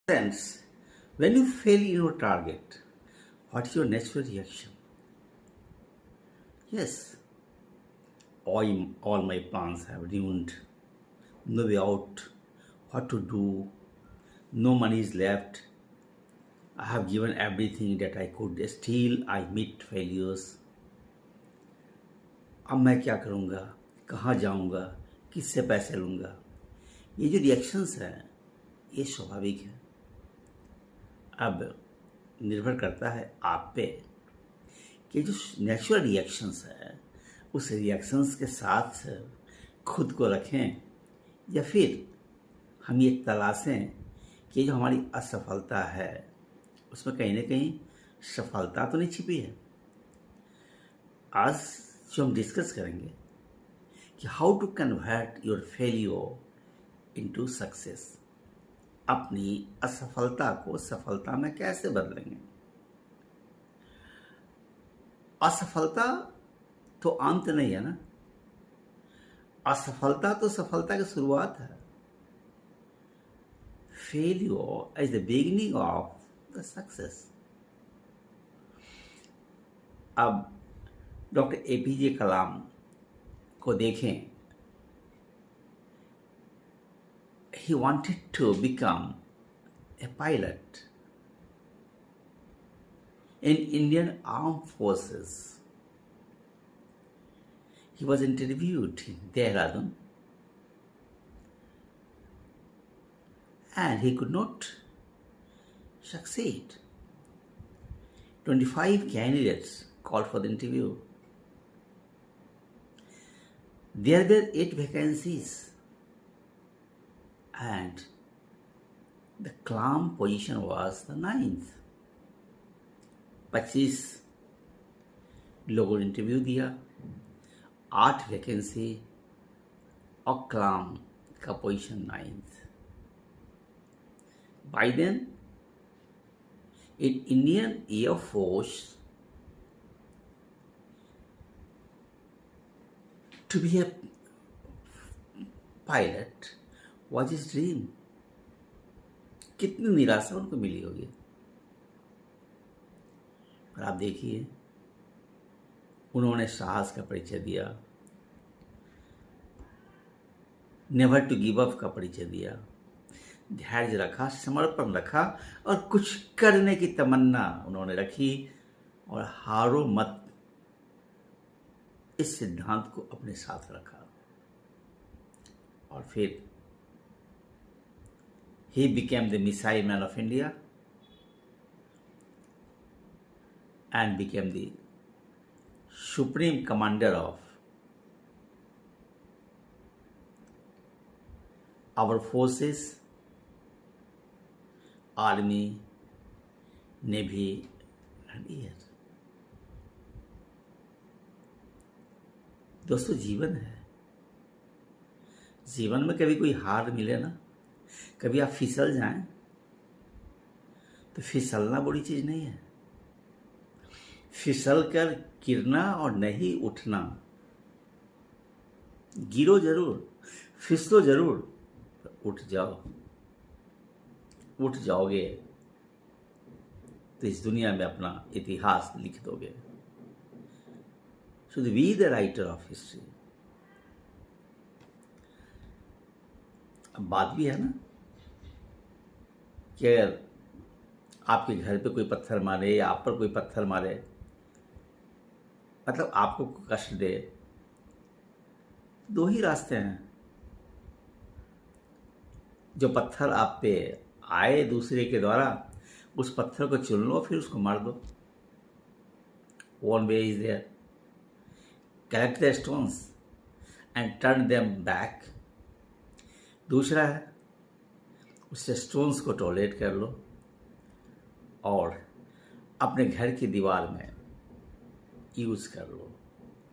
Sense, when you fail in your target, what is your natural reaction? Yes, all my plans have ruined. No way out. What to do? No money is left. I have given everything that I could. Still, I meet failures. अब मैं क्या करूँगा? कहाँ जाऊँगा? किससे पैसे लूँगा? ये जो रिएक्शंस हैं, ये स्वाभाविक है। अब निर्भर करता है आप पे कि जो नेचुरल रिएक्शंस है उस रिएक्शंस के साथ खुद को रखें या फिर हम ये तलाशें कि जो हमारी असफलता है उसमें कहीं ना कहीं सफलता तो नहीं छिपी है। आज जो हम डिस्कस करेंगे कि how to convert your failure into success, अपनी असफलता को सफलता में कैसे बदलेंगे। असफलता तो अंत नहीं है ना, असफलता तो सफलता की शुरुआत है। Failure is the beginning of the success. अब डॉक्टर एपीजे कलाम को देखें, he wanted to become a pilot in Indian Armed Forces. He was interviewed in Dehradun and he could not succeed. 25 candidates called for the interview. There were 8 vacancies and the Kalam position was the 9th. 25 लोगों ने interview दिया, 8 vacancy और कलाम का position 9th. By then, in Indian Air Force, to be a pilot was his dream. कितनी निराशा उनको मिली होगी। पर आप देखिए, उन्होंने साहस का परिचय दिया, नेवर टू गिव अप का परिचय दिया, धैर्य रखा, समर्पण रखा और कुछ करने की तमन्ना उन्होंने रखी और हारो मत, इस सिद्धांत को अपने साथ रखा। और फिर he became the missile man of India and became the supreme commander of our forces, army, navy and air. दोस्तों, जीवन है, जीवन में कभी कोई हार मिले ना, कभी आप फिसल जाएं तो फिसलना बड़ी चीज नहीं है। फिसल कर गिरना और नहीं उठना, गिरो जरूर, फिसलो जरूर, उठ जाओ। उठ जाओगे तो इस दुनिया में अपना इतिहास लिख दोगे। Should be the writer of history. अब बात भी है ना कि अगर आपके घर पे कोई पत्थर मारे या आप पर कोई पत्थर मारे, मतलब आपको कष्ट दे, दो ही रास्ते हैं। जो पत्थर आप पे आए दूसरे के द्वारा, उस पत्थर को चुन लो, फिर उसको मार दो। One way is there, collect the stones and turn them back. दूसरा है उस स्टोन्स को टॉलरेट कर लो और अपने घर की दीवार में यूज कर लो।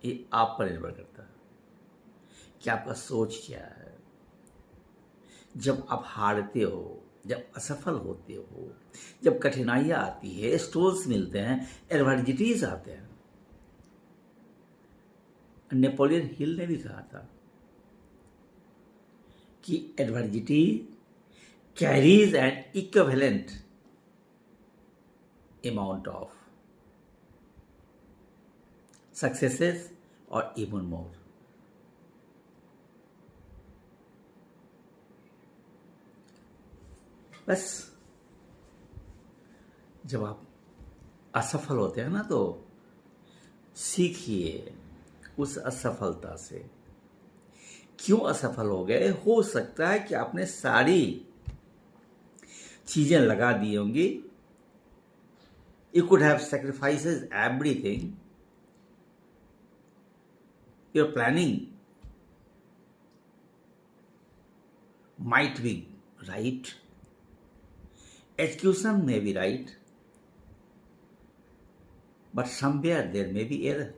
ये आप पर निर्भर करता है कि आपका सोच क्या है। जब आप हारते हो, जब असफल होते हो, जब कठिनाइयां आती है, स्टोन्स मिलते हैं, एडवर्सिटीज आते हैं। नेपोलियन हिल ने भी कहा था कि adversity carries an equivalent amount of successes or even more. बस जब आप असफल होते हैं ना तो सीखिए उस असफलता से। क्यों असफल हो गए? हो सकता है कि आपने सारी चीजें लगा दी होंगी। You could have sacrifices everything. Your planning might be right. Execution may be right. But somewhere there may be error.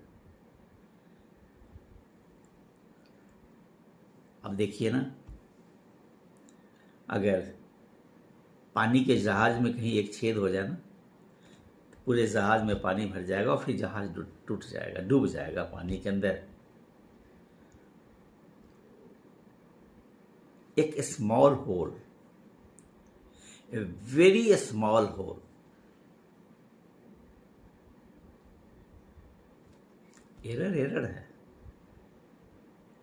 अब देखिए ना, अगर पानी के जहाज में कहीं एक छेद हो जाए ना, तो पूरे जहाज में पानी भर जाएगा और फिर जहाज टूट जाएगा, डूब जाएगा पानी के अंदर। एक small hole, a very small hole, error है।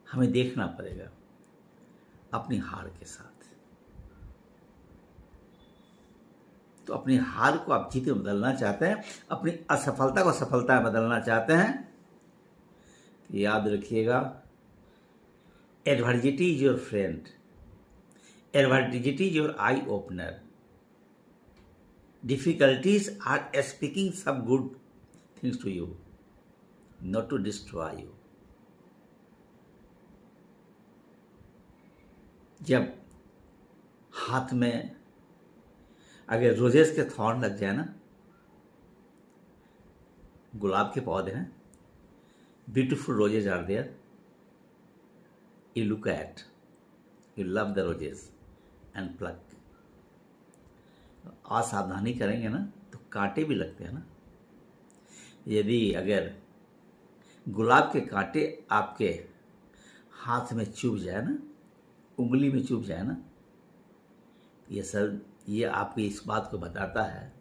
हमें देखना पड़ेगा अपनी हार के साथ। तो अपनी हार को आप जीत में बदलना चाहते हैं, अपनी असफलता को सफलता में बदलना चाहते हैं, तो याद रखिएगा, adversity is your friend, adversity is your eye opener, difficulties are speaking some good things to you, not to destroy you. जब हाथ में अगर रोजेस के थॉर्न लग जाए ना, गुलाब के पौधे हैं, beautiful roses are there, you look at, you love the roses and pluck. असावधानी करेंगे ना तो कांटे भी लगते हैं ना। यदि अगर गुलाब के कांटे आपके हाथ में चुभ जाए ना, उंगली में चुभ जाए ना, ये आपकी इस बात को बताता है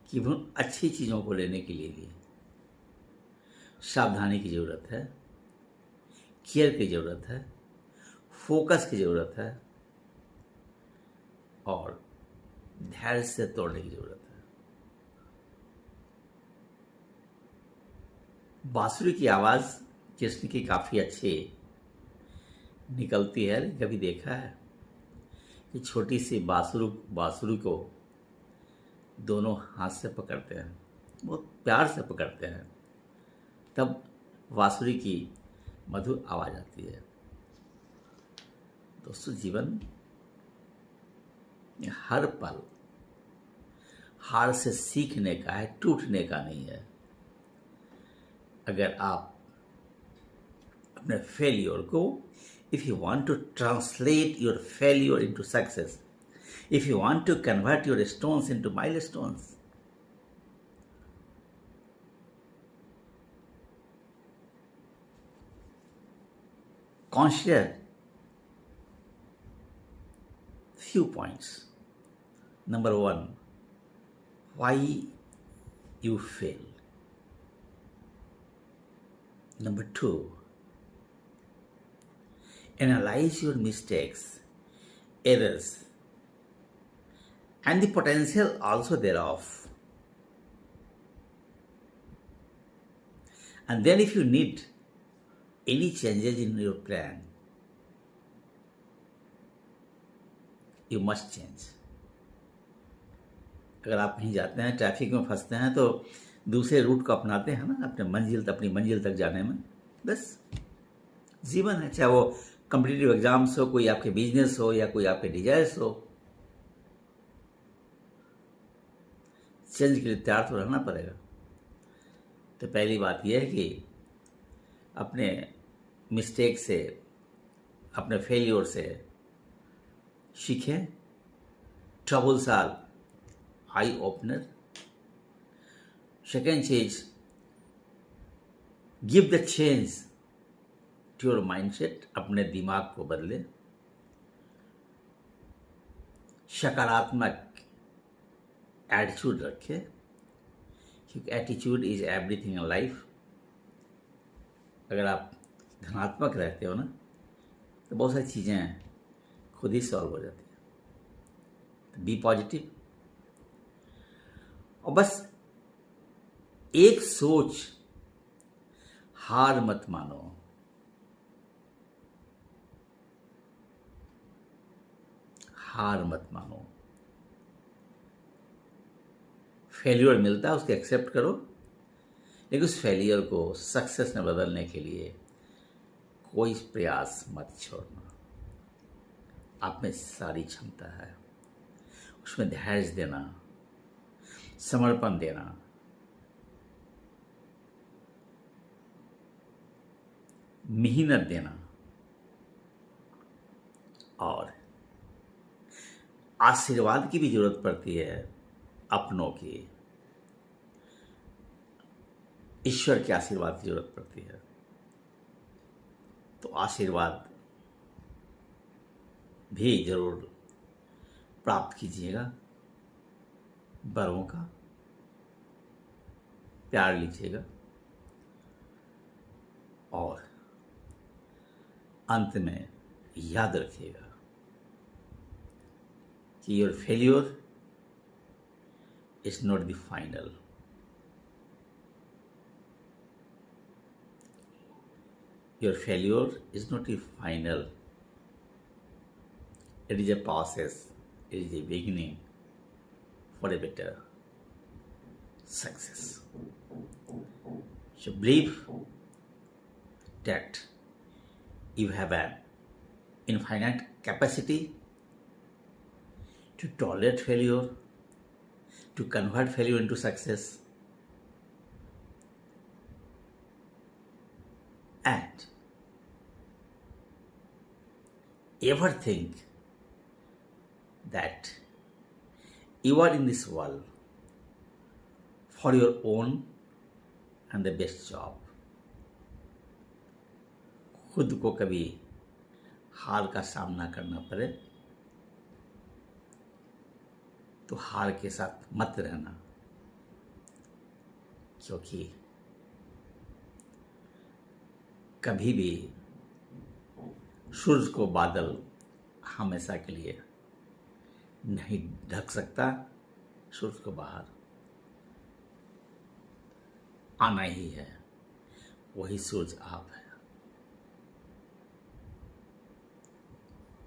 कि वो अच्छी चीज़ों को लेने के लिए भी सावधानी की ज़रूरत है, केयर की ज़रूरत है, फोकस की ज़रूरत है और धैर्य से तोड़ने की ज़रूरत है। बांसुरी की आवाज़ कृष्ण की काफ़ी अच्छी निकलती है। कभी देखा है कि छोटी सी बांसुरी को दोनों हाथ से पकड़ते हैं, बहुत प्यार से पकड़ते हैं, तब बांसुरी की मधुर आवाज़ आती है। दोस्तों, जीवन हर पल हार से सीखने का है, टूटने का नहीं है। अगर आप अपने फेलियर को, if you want to translate your failure into success, if you want to convert your stones into milestones, consider few points. Number one, why you fail. Number two, analyze your mistakes, errors, and the potential also thereof. And then if you need any changes in your plan, you must change. अगर आप कहीं जाते हैं, traffic में फंसते हैं, तो दूसरे रूट को अपनाते हैं ना अपनी मंजिल तक जाने में। बस जीवन है, चाहे वो कॉम्पिटिटिव एग्जाम्स हो, कोई आपके बिजनेस हो या कोई आपके डिजायर्स हो, चेंज के लिए तैयार तो रहना पड़ेगा। तो पहली बात यह है कि अपने मिस्टेक से, अपने फेलियर से सीखें। Troubles are eye opener. Second चीज, give the change to your mindset, अपने दिमाग को बदले। सकारात्मक एटीट्यूड रखें, क्योंकि attitude is everything in life. अगर आप धनात्मक रहते हो ना, तो बहुत सारी चीज़ें खुद ही सॉल्व हो जाती हैं। तो बी पॉजिटिव, और बस एक सोच, हार मत मानो। हार मत मानो। फेल्यूर मिलता है, उसको एक्सेप्ट करो, लेकिन उस फेलियर को सक्सेस में बदलने के लिए कोई प्रयास मत छोड़ना। आप में सारी क्षमता है, उसमें धैर्य देना, समर्पण देना, मेहनत देना और आशीर्वाद की भी जरूरत पड़ती है, अपनों की, ईश्वर के आशीर्वाद की जरूरत पड़ती है। तो आशीर्वाद भी जरूर प्राप्त कीजिएगा, बड़ों का प्यार लीजिएगा, और अंत में याद रखिएगा कि your failure is not the final. Your failure is not the final. It is a process. It is a beginning for a better success. So believe that you have an infinite capacity to tolerate failure, to convert failure into success, and ever think that you are in this world for your own and the best job. खुद को कभी हार का सामना करना पड़े तो हार के साथ मत रहना, क्योंकि कभी भी सूरज को बादल हमेशा के लिए नहीं ढक सकता। सूरज को बाहर आना ही है, वही सूरज आप है।